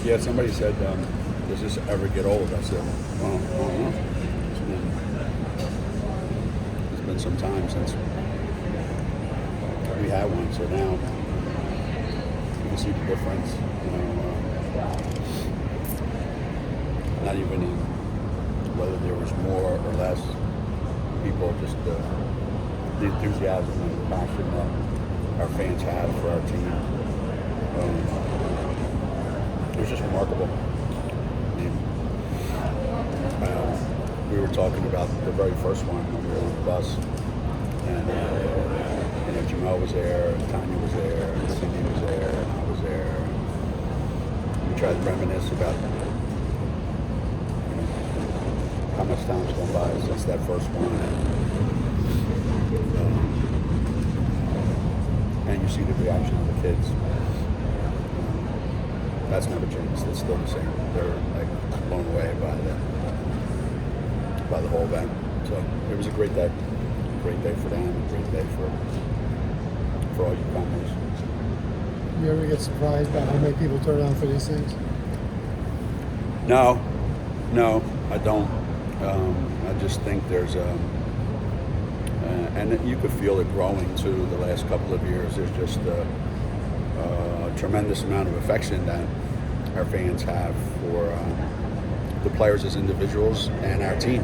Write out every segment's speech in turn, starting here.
Yeah, somebody said, does this ever get old? I said, well, I don't know. It's been some time since we had one, so now you can see the difference. Not even in whether there was more or less people, just the enthusiasm and the passion that our fans have for our team. It was just remarkable. I mean, we were talking about the very first one when we were on the bus, and Jamal was there, and Tanya was there, and Cindy was there, and I was there. We tried to reminisce about how much time's gone by since that first one. And you see the reaction of the kids. That's never changed. It's still the same. They're like blown away by the whole event. So it was a great day. Great day for them, a great day for all UConners. You ever get surprised by how many people turn out for these things? No, I don't. I just think there's and you could feel it growing too the last couple of years. There's just a tremendous amount of affection that our fans have for the players as individuals and our team.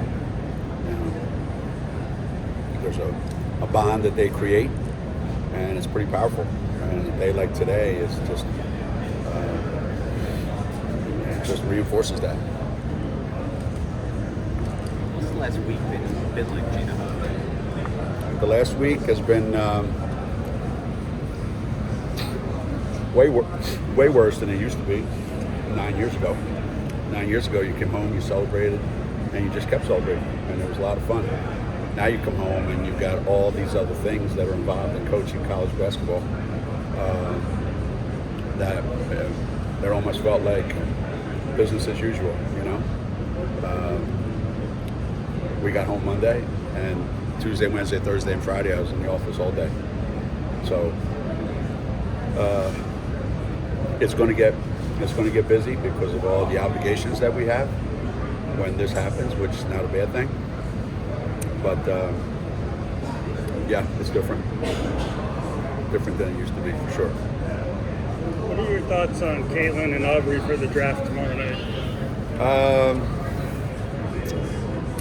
There's a bond that they create, and it's pretty powerful. And a day like today is just it just reinforces that. What's the last week been like, Geno? The last week has been way worse than it used to be 9 years ago. 9 years ago, you came home, you celebrated, and you just kept celebrating, and it was a lot of fun. Now you come home and you've got all these other things that are involved in coaching college basketball that almost felt like business as usual, we got home Monday, and Tuesday, Wednesday, Thursday, and Friday I was in the office all day. So it's going to get busy because of all the obligations that we have when this happens, which is not a bad thing. But yeah, it's different than it used to be, for sure. What are your thoughts on Caitlin and Aubrey for the draft tomorrow night?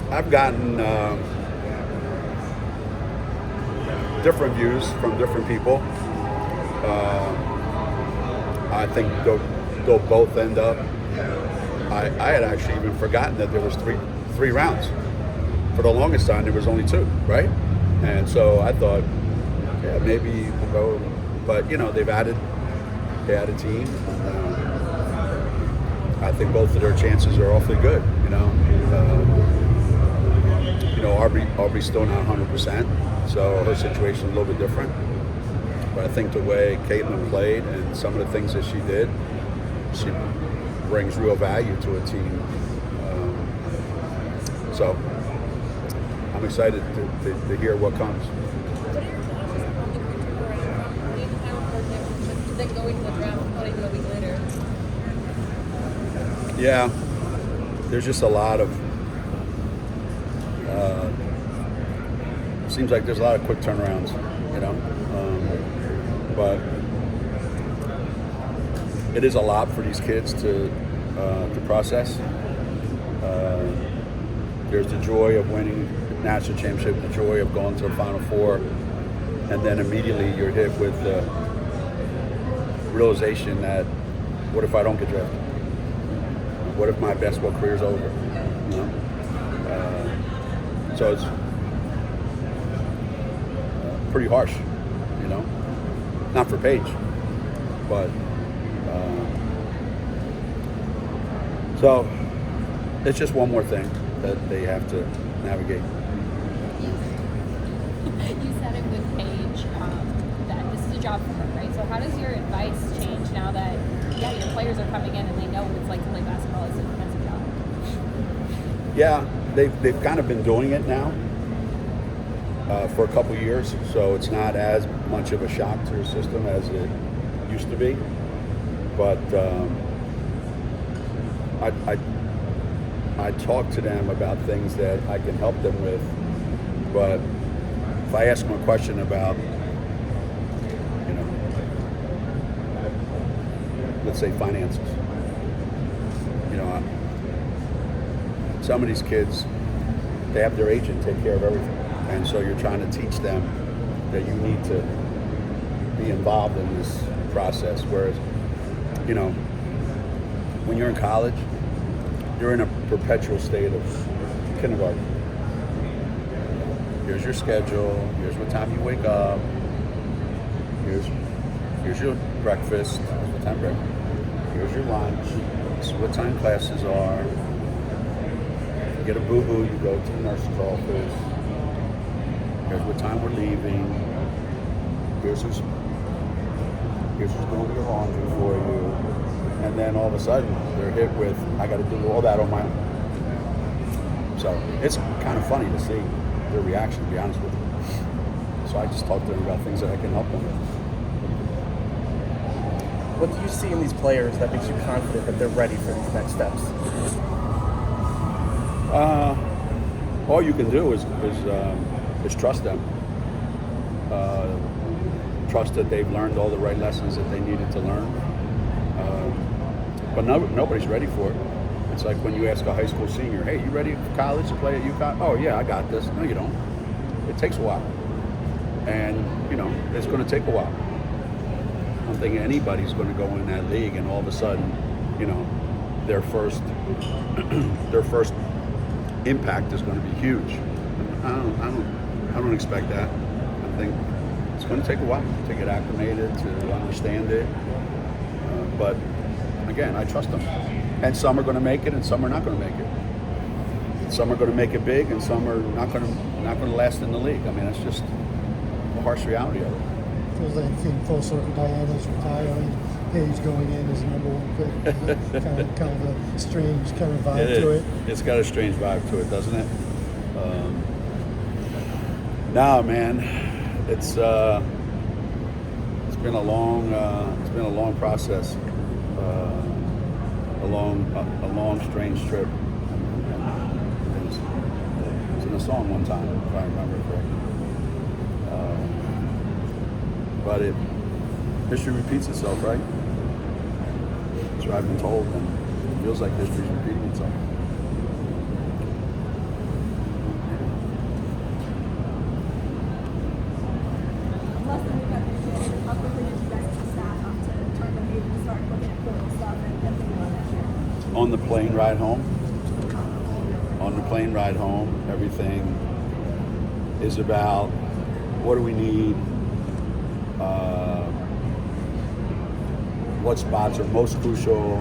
I've gotten different views from different people. I think they'll both end up. I had actually even forgotten that there was three rounds. For the longest time, there was only two, right? And so I thought, yeah, maybe we'll go. But they've added team. I think both of their chances are awfully good. Aubrey's still not 100%, so her situation is a little bit different. But I think the way Caitlin played and some of the things that she did, she brings real value to a team. So I'm excited to hear what comes. What are your thoughts on the then going to the draft not even a week later? Yeah, there's just a lot of. Seems like there's a lot of quick turnarounds, but it is a lot for these kids to process. There's the joy of winning national championship, the joy of going to the Final Four, and then immediately you're hit with the realization that, what if I don't get drafted? What if my basketball career is over? So it's pretty harsh, not for Paige, but so it's just one more thing that they have to navigate. You said it with Paige that this is a job for her, right? So how does your advice change now that your players are coming in and they know what it's like to play basketball as a job? Yeah, they've kind of been doing it now for a couple years, so it's not as much of a shock to your system as it used to be. But I talk to them about things that I can help them with, but if I ask them a question about, you know, let's say finances, you know, some of these kids, they have their agent take care of everything, and so you're trying to teach them that you need to be involved in this process. Whereas, you know, when you're in college, you're in a perpetual state of kindergarten. Here's your schedule. Here's what time you wake up. Here's your breakfast. Here's what time breakfast. Here's your lunch. This is what time classes are. If you get a boo-boo, you go to the nurse's office. Here's what time we're leaving. Here's who's doing your laundry for you. And then all of a sudden, they're hit with, I got to do all that on my own. So it's kind of funny to see their reaction, to be honest with you. So I just talk to them about things that I can help them with. What do you see in these players that makes you confident that they're ready for these next steps? All you can do is trust them. Trust that they've learned all the right lessons that they needed to learn. But nobody's ready for it. It's like when you ask a high school senior, hey, you ready for college to play at UConn? Oh, yeah, I got this. No, you don't. It takes a while. And, you know, it's going to take a while. I don't think anybody's going to go in that league and all of a sudden, you know, their first impact is going to be huge. I don't expect that. I think it's going to take a while to get acclimated, to understand it. But again, I trust them. And some are going to make it, and some are not going to make it. Some are going to make it big, and some are not going to last in the league. I mean, it's just the harsh reality of it. Feels like it came full circle. Diana's retiring. Paige going in as number one pick. kind of a strange kind of vibe to it. It's got a strange vibe to it, doesn't it? No, man. It's been a long process. A long, strange trip. It was in a song one time, if I remember correctly. But history repeats itself, right? That's what I've been told, and it feels like history's repeating itself. Less than we've got this year, how quickly did you guys get staff up to turn the page and start looking at portal stuff and thinking about that year? On the plane ride home. Everything is about what do we need, what spots are most crucial,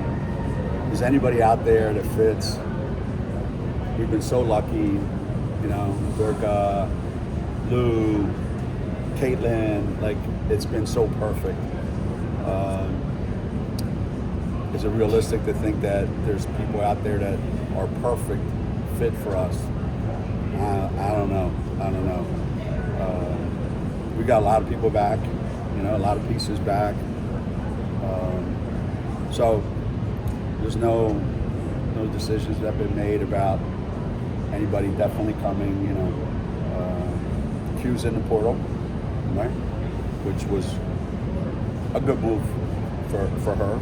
is anybody out there that fits. We've been so lucky, you know, Durga, Lou, Caitlin, like it's been so perfect. Is it realistic to think that there's people out there that are perfect fit for us? I don't know. We got a lot of people back, you know, a lot of pieces back. So there's no decisions that have been made about anybody definitely coming, you know. Q's in the portal, right? Which was a good move for her,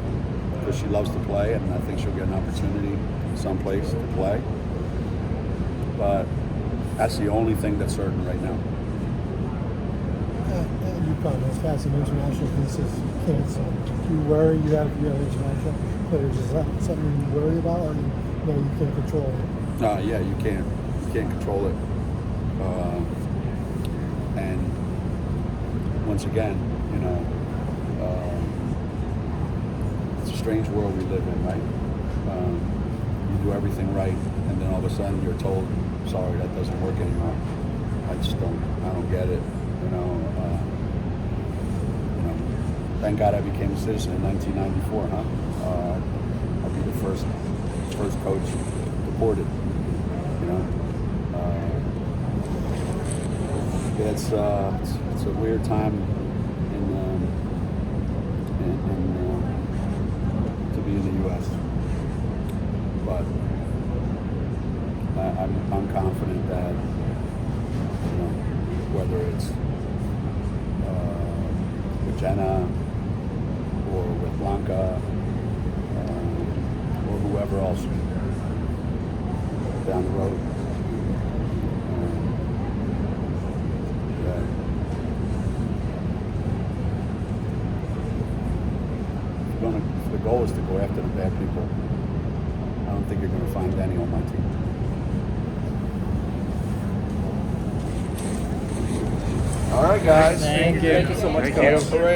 because she loves to play, and I think she'll get an opportunity someplace to play. But that's the only thing that's certain right now. UConn has had some international pieces canceled. Do you worry you have international players? Is that something you worry about, or you can't control it? Yeah, you can't control it. And once again, you know, it's a strange world we live in, right? You do everything right, and then all of a sudden you're told, sorry, that doesn't work anymore. I don't get it, you know. Thank God I became a citizen in 1994, huh? I'll be the first coach deported, you know. It's a weird time to be in the U.S. But I'm confident that, you know, whether it's with Jenna or with Blanca or whoever else down the road, that if the goal is to go after the bad people, I don't think you're going to find any on my team. All right, guys. Thank you so much, Coach. Parade.